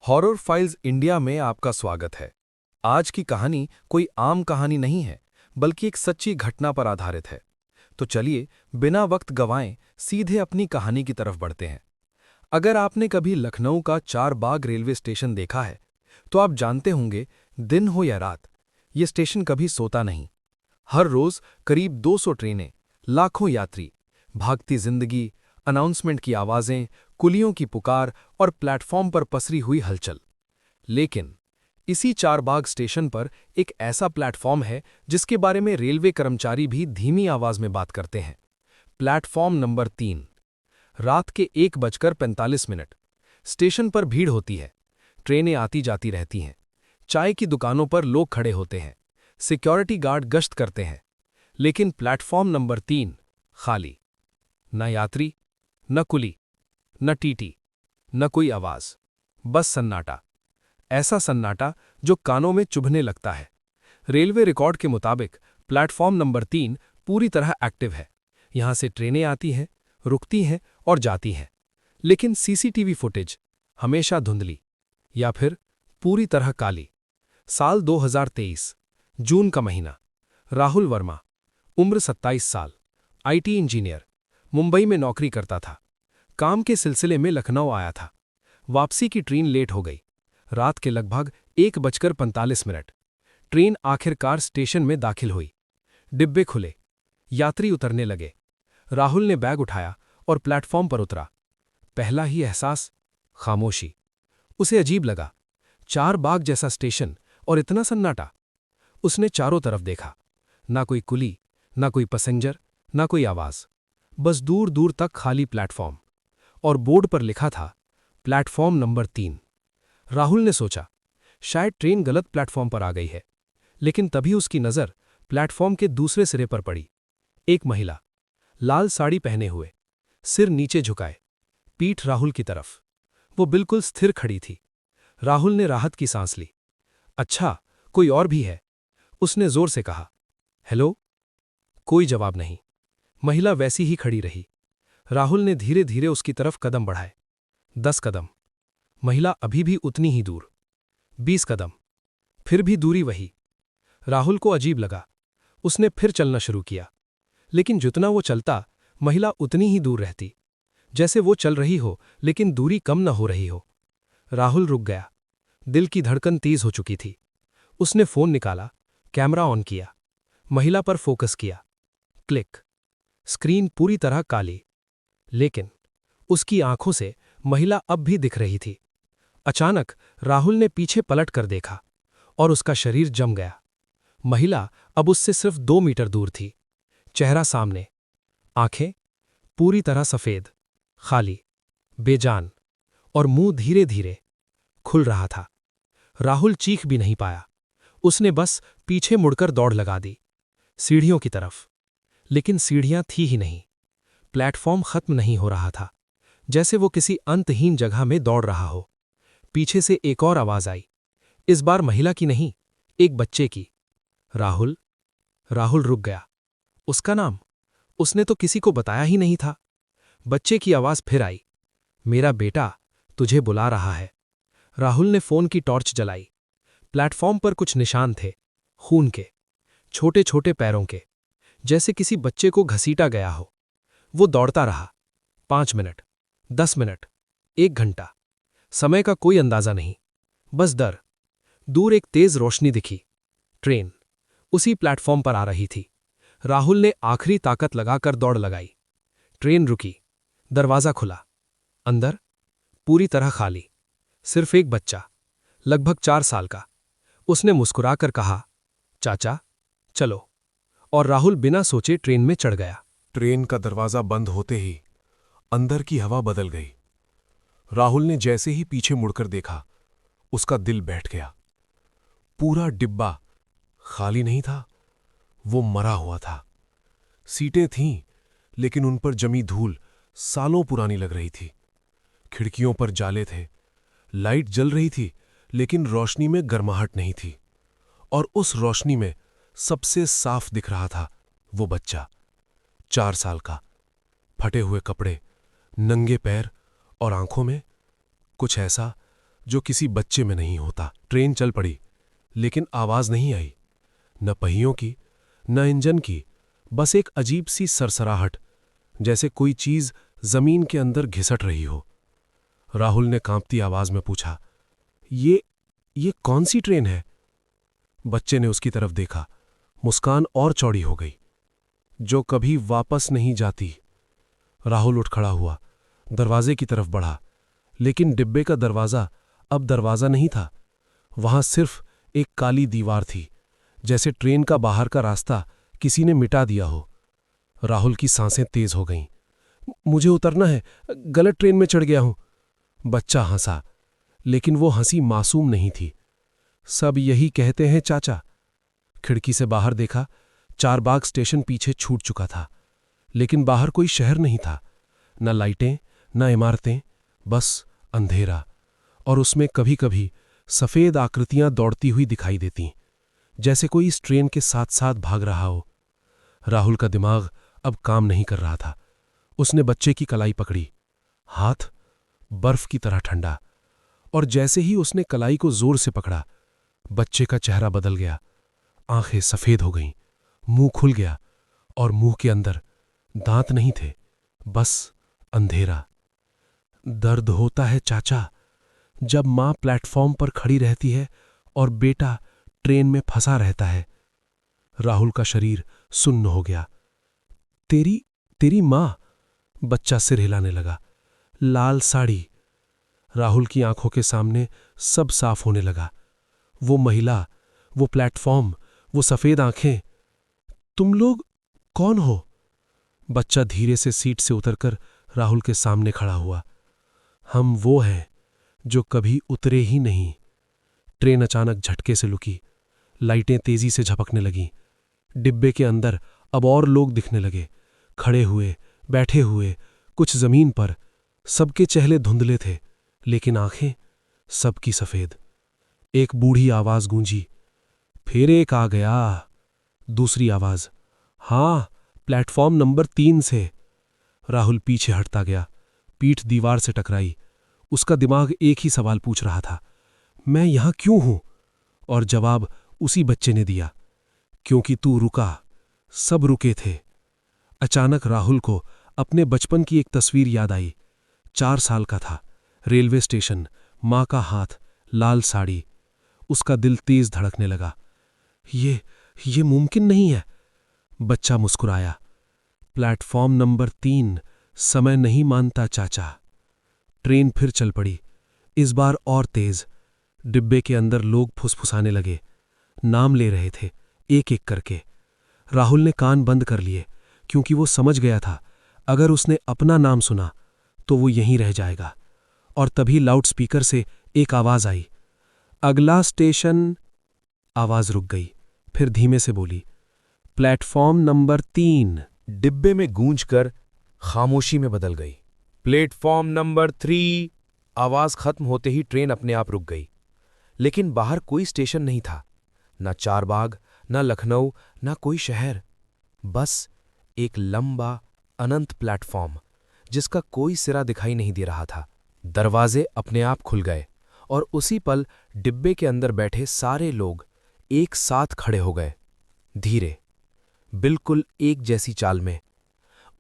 Horror files India में आपका स्वागत है। आज की कहानी कोई आम कहानी नहीं है, बल्कि एक सच्ची घटना पर आधारित है। तो चलिए, बिना वक्त गंवाएं सीधे अपनी कहानी की तरफ बढ़ते हैं। अगर आपने कभी लखनऊ का चारबाग रेलवे स्टेशन देखा है, तो आप जानते होंगे, दिन हो या रात, ये स्टेशन कभी सोता नहीं। हर रोज करीब 200 ट्रेनें, लाखों यात्री, भागती जिंदगी, अनाउंसमेंट की आवाजें, कुलियों की पुकार और प्लेटफॉर्म पर पसरी हुई हलचल। लेकिन इसी चारबाग स्टेशन पर एक ऐसा प्लेटफॉर्म है जिसके बारे में रेलवे कर्मचारी भी धीमी आवाज में बात करते हैं। Platform number 3। रात के 1:45। स्टेशन पर भीड़ होती है। ट्रेनें आती जाती रहती हैं। चाय की दुकानों पर लोग खड़े होते हैं। सिक्योरिटी गार्ड गश्त करते हैं। लेकिन प्लेटफॉर्म नंबर 3 खाली। न यात्री, न कुली, न टीटी, न कोई आवाज, बस सन्नाटा। ऐसा सन्नाटा जो कानों में चुभने लगता है। रेलवे रिकॉर्ड के मुताबिक प्लेटफॉर्म नंबर 3 पूरी तरह एक्टिव है। यहां से ट्रेनें आती हैं, रुकती हैं और जाती हैं। लेकिन सीसीटीवी फुटेज हमेशा धुंधली, या फिर पूरी तरह काली। साल 2023, जून का महीना। राहुल वर्मा, उम्र 27 साल, आईटी इंजीनियर, मुंबई में नौकरी करता था। काम के सिलसिले में लखनऊ आया था। वापसी की ट्रेन लेट हो गई। रात के लगभग 1:45। ट्रेन आखिरकार स्टेशन में दाखिल हुई। डिब्बे खुले, यात्री उतरने लगे। राहुल ने बैग उठाया और प्लेटफॉर्म पर उतरा। पहला ही एहसास, खामोशी। उसे अजीब लगा, चारबाग जैसा स्टेशन और इतना सन्नाटा। उसने चारों तरफ देखा, ना कोई कुली, ना कोई पैसेंजर, ना कोई आवाज, बस दूर दूर तक खाली प्लेटफॉर्म। और बोर्ड पर लिखा था, प्लेटफॉर्म नंबर 3। राहुल ने सोचा, शायद ट्रेन गलत प्लेटफॉर्म पर आ गई है। लेकिन तभी उसकी नज़र प्लेटफॉर्म के दूसरे सिरे पर पड़ी। एक महिला, लाल साड़ी पहने हुए, सिर नीचे झुकाए, पीठ राहुल की तरफ। वो बिल्कुल स्थिर खड़ी थी। राहुल ने राहत की सांस ली। अच्छा, कोई और भी है? उसने जोर से कहा, हेलो। कोई जवाब नहीं। महिला वैसी ही खड़ी रही। राहुल ने धीरे धीरे उसकी तरफ कदम बढ़ाए। 10 कदम। महिला अभी भी उतनी ही दूर। 20 कदम। फिर भी दूरी वही। राहुल को अजीब लगा। उसने फिर चलना शुरू किया। लेकिन जितना वो चलता, महिला उतनी ही दूर रहती। जैसे वो चल रही हो, लेकिन दूरी कम न हो रही हो। राहुल रुक गया। दिल की धड़कन तेज हो चुकी थी। उसने फोन निकाला, कैमरा ऑन किया, महिला पर फोकस किया। क्लिक। स्क्रीन पूरी तरह काली। लेकिन उसकी आंखों से महिला अब भी दिख रही थी। अचानक राहुल ने पीछे पलट कर देखा और उसका शरीर जम गया। महिला अब उससे सिर्फ 2 मीटर दूर थी। चेहरा सामने, आंखें पूरी तरह सफेद, खाली, बेजान, और मुंह धीरे धीरे खुल रहा था। राहुल चीख भी नहीं पाया। उसने बस पीछे मुड़कर दौड़ लगा दी, सीढ़ियों की तरफ। लेकिन सीढ़ियां थी ही नहीं। प्लेटफॉर्म खत्म नहीं हो रहा था, जैसे वो किसी अंतहीन जगह में दौड़ रहा हो। पीछे से एक और आवाज आई, इस बार महिला की नहीं, एक बच्चे की। राहुल। राहुल रुक गया। उसका नाम उसने तो किसी को बताया ही नहीं था। बच्चे की आवाज फिर आई, मेरा बेटा तुझे बुला रहा है। राहुल ने फोन की टॉर्च जलाई। प्लेटफॉर्म पर कुछ निशान थे, खून के, छोटे छोटे पैरों के, जैसे किसी बच्चे को घसीटा गया हो। वो दौड़ता रहा। 5 मिनट, 10 मिनट, 1 घंटा। समय का कोई अंदाजा नहीं, बस डर। दूर एक तेज रोशनी दिखी। ट्रेन उसी प्लेटफॉर्म पर आ रही थी। राहुल ने आखिरी ताकत लगाकर दौड़ लगाई। ट्रेन रुकी। दरवाजा खुला। अंदर पूरी तरह खाली। सिर्फ एक बच्चा, लगभग 4 साल का। उसने मुस्कुराकर कहा, चाचा चलो। और राहुल बिना सोचे ट्रेन में चढ़ गया। ट्रेन का दरवाजा बंद होते ही अंदर की हवा बदल गई। राहुल ने जैसे ही पीछे मुड़कर देखा, उसका दिल बैठ गया। पूरा डिब्बा खाली नहीं था, वो मरा हुआ था। सीटें थीं, लेकिन उन पर जमी धूल सालों पुरानी लग रही थी। खिड़कियों पर जाले थे। लाइट जल रही थी, लेकिन रोशनी में गर्माहट नहीं थी। और उस रोशनी में सबसे साफ दिख रहा था वो बच्चा, 4 साल का। फटे हुए कपड़े, नंगे पैर और आंखों में कुछ ऐसा जो किसी बच्चे में नहीं होता। ट्रेन चल पड़ी, लेकिन आवाज नहीं आई, न पहियों की न इंजन की, बस एक अजीब सी सरसराहट, जैसे कोई चीज जमीन के अंदर घिसट रही हो। राहुल ने कांपती आवाज में पूछा, ये कौन सी ट्रेन है? बच्चे ने उसकी तरफ देखा। मुस्कान और चौड़ी हो गई। जो कभी वापस नहीं जाती। राहुल उठ खड़ा हुआ, दरवाजे की तरफ बढ़ा, लेकिन डिब्बे का दरवाजा अब दरवाजा नहीं था। वहां सिर्फ एक काली दीवार थी, जैसे ट्रेन का बाहर का रास्ता किसी ने मिटा दिया हो। राहुल की सांसें तेज हो गईं। मुझे उतरना है, गलत ट्रेन में चढ़ गया हूं। बच्चा हंसा, लेकिन वो हंसी मासूम नहीं थी। सब यही कहते हैं चाचा। खिड़की से बाहर देखा, चारबाग स्टेशन पीछे छूट चुका था, लेकिन बाहर कोई शहर नहीं था। न लाइटें न इमारतें, बस अंधेरा, और उसमें कभी कभी सफेद आकृतियां दौड़ती हुई दिखाई देतीं, जैसे कोई इस ट्रेन के साथ साथ भाग रहा हो। राहुल का दिमाग अब काम नहीं कर रहा था। उसने बच्चे की कलाई पकड़ी, हाथ बर्फ की तरह ठंडा, और जैसे ही उसने कलाई को जोर से पकड़ा, बच्चे का चेहरा बदल गया। आंखें सफेद हो गईं, मुंह खुल गया, और मुंह के अंदर दांत नहीं थे, बस अंधेरा। दर्द होता है चाचा, जब मां प्लेटफॉर्म पर खड़ी रहती है और बेटा ट्रेन में फंसा रहता है। राहुल का शरीर सुन्न हो गया। तेरी मां? बच्चा सिर हिलाने लगा। लाल साड़ी। राहुल की आंखों के सामने सब साफ होने लगा। वो महिला, वो प्लेटफॉर्म, वो सफेद आंखें। तुम लोग कौन हो? बच्चा धीरे से सीट से उतरकर राहुल के सामने खड़ा हुआ। हम वो हैं जो कभी उतरे ही नहीं। ट्रेन अचानक झटके से लुकी। लाइटें तेजी से झपकने लगीं। डिब्बे के अंदर अब और लोग दिखने लगे, खड़े हुए, बैठे हुए, कुछ जमीन पर। सबके चेहरे धुंधले थे, लेकिन आंखें सबकी सफेद। एक बूढ़ी आवाज गूंजी, फिर एक आ गया। दूसरी आवाज, हाँ, प्लेटफॉर्म नंबर 3 से। राहुल पीछे हटता गया, पीठ दीवार से टकराई। उसका दिमाग एक ही सवाल पूछ रहा था, मैं यहां क्यों हूं? और जवाब उसी बच्चे ने दिया, क्योंकि तू रुका, सब रुके थे। अचानक राहुल को अपने बचपन की एक तस्वीर याद आई। 4 साल का था, रेलवे स्टेशन, मां का हाथ, लाल साड़ी। उसका दिल तेज धड़कने लगा। ये मुमकिन नहीं है। बच्चा मुस्कुराया। प्लेटफॉर्म नंबर 3, समय नहीं मानता चाचा। ट्रेन फिर चल पड़ी, इस बार और तेज। डिब्बे के अंदर लोग फुसफुसाने लगे, नाम ले रहे थे, एक एक करके। राहुल ने कान बंद कर लिए, क्योंकि वो समझ गया था, अगर उसने अपना नाम सुना तो वो यहीं रह जाएगा। और तभी लाउडस्पीकर से एक आवाज आई, अगला स्टेशन। आवाज रुक गई, फिर धीमे से बोली, प्लेटफॉर्म नंबर 3। डिब्बे में गूंजकर खामोशी में बदल गई। Platform number 3। आवाज खत्म होते ही ट्रेन अपने आप रुक गई। लेकिन बाहर कोई स्टेशन नहीं था, न चारबाग, न लखनऊ, न कोई शहर। बस एक लंबा अनंत प्लेटफॉर्म, जिसका कोई सिरा दिखाई नहीं दे रहा था। दरवाजे अपने आप खुल गए, और उसी पल डिब्बे के अंदर बैठे सारे लोग एक साथ खड़े हो गए। धीरे, बिल्कुल एक जैसी चाल में।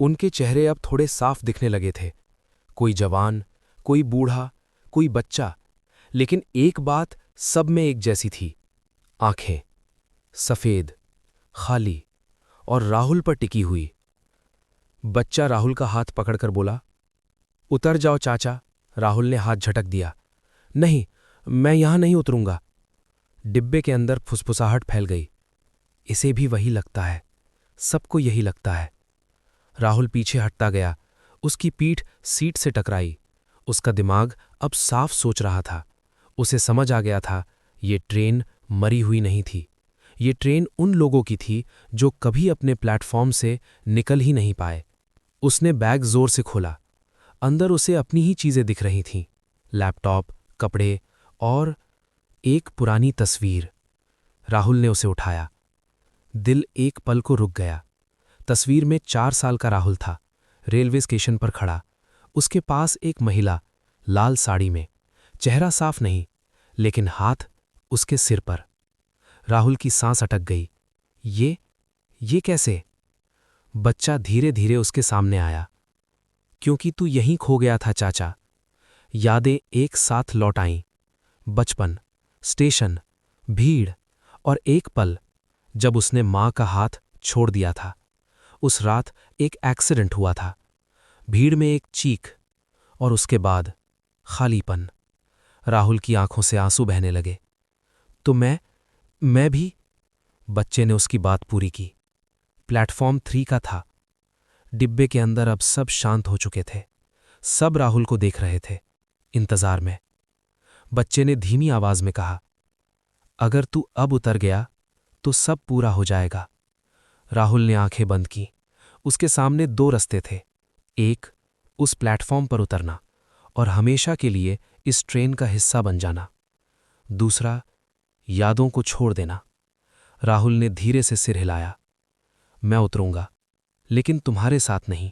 उनके चेहरे अब थोड़े साफ दिखने लगे थे। कोई जवान, कोई बूढ़ा, कोई बच्चा, लेकिन एक बात सब में एक जैसी थी, आंखें सफेद, खाली, और राहुल पर टिकी हुई। बच्चा राहुल का हाथ पकड़कर बोला, उतर जाओ चाचा। राहुल ने हाथ झटक दिया, नहीं, मैं यहां नहीं उतरूंगा। डिब्बे के अंदर फुसफुसाहट फैल गई, इसे भी वही लगता है, सबको यही लगता है। राहुल पीछे हटता गया, उसकी पीठ सीट से टकराई। उसका दिमाग अब साफ सोच रहा था। उसे समझ आ गया था, ये ट्रेन मरी हुई नहीं थी। ये ट्रेन उन लोगों की थी जो कभी अपने प्लेटफॉर्म से निकल ही नहीं पाए। उसने बैग जोर से खोला। अंदर उसे अपनी ही चीजें दिख रही थीं, लैपटॉप, कपड़े और एक पुरानी तस्वीर। राहुल ने उसे उठाया। दिल एक पल को रुक गया। तस्वीर में 4 साल का राहुल था, रेलवे स्टेशन पर खड़ा। उसके पास एक महिला, लाल साड़ी में, चेहरा साफ नहीं, लेकिन हाथ उसके सिर पर। राहुल की सांस अटक गई। ये कैसे? बच्चा धीरे धीरे उसके सामने आया। क्योंकि तू यहीं खो गया था चाचा। यादें एक साथ लौट आईं। बचपन, स्टेशन, भीड़ और एक पल जब उसने मां का हाथ छोड़ दिया था। उस रात एक एक्सीडेंट हुआ था। भीड़ में एक चीख और उसके बाद खालीपन। राहुल की आंखों से आंसू बहने लगे। तो मैं भी। बच्चे ने उसकी बात पूरी की। प्लेटफॉर्म 3 का था। डिब्बे के अंदर अब सब शांत हो चुके थे। सब राहुल को देख रहे थे, इंतजार में। बच्चे ने धीमी आवाज में कहा, अगर तू अब उतर गया तो सब पूरा हो जाएगा। राहुल ने आंखें बंद की। उसके सामने 2 रास्ते थे। एक, उस प्लेटफॉर्म पर उतरना और हमेशा के लिए इस ट्रेन का हिस्सा बन जाना। दूसरा, यादों को छोड़ देना। राहुल ने धीरे से सिर हिलाया। मैं उतरूंगा, लेकिन तुम्हारे साथ नहीं।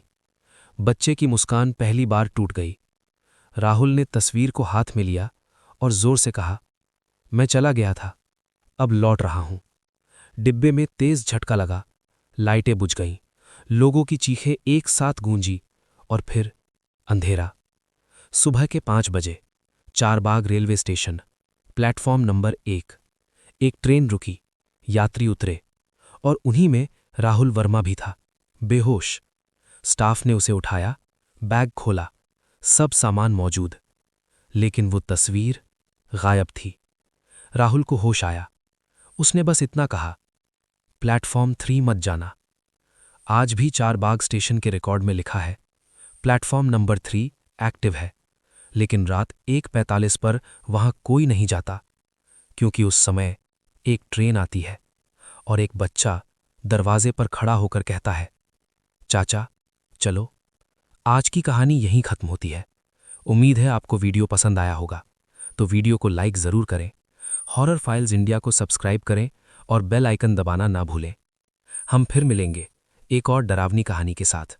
बच्चे की मुस्कान पहली बार टूट गई। राहुल ने तस्वीर को हाथ में लिया और जोर से कहा, मैं चला गया था, अब लौट रहा हूं। डिब्बे में तेज झटका लगा। लाइटें बुझ गईं। लोगों की चीखें एक साथ गूंजी और फिर अंधेरा। सुबह के 5 बजे, Charbagh railway station, platform number 1। एक ट्रेन रुकी, यात्री उतरे और उन्हीं में राहुल वर्मा भी था, बेहोश। स्टाफ ने उसे उठाया, बैग खोला, सब सामान मौजूद, लेकिन वो तस्वीर गायब थी। राहुल को होश आया। उसने बस इतना कहा, प्लेटफॉर्म 3 मत जाना। आज भी चारबाग स्टेशन के रिकॉर्ड में लिखा है, प्लेटफॉर्म नंबर 3 एक्टिव है, लेकिन रात 1:45 पर वहां कोई नहीं जाता, क्योंकि उस समय एक ट्रेन आती है और एक बच्चा दरवाजे पर खड़ा होकर कहता है, चाचा चलो। आज की कहानी यहीं खत्म होती है। उम्मीद है आपको वीडियो पसंद आया होगा, तो वीडियो को लाइक जरूर करें, हॉरर फाइल्स इंडिया को सब्सक्राइब करें और बेल आइकन दबाना ना भूलें। हम फिर मिलेंगे एक और डरावनी कहानी के साथ।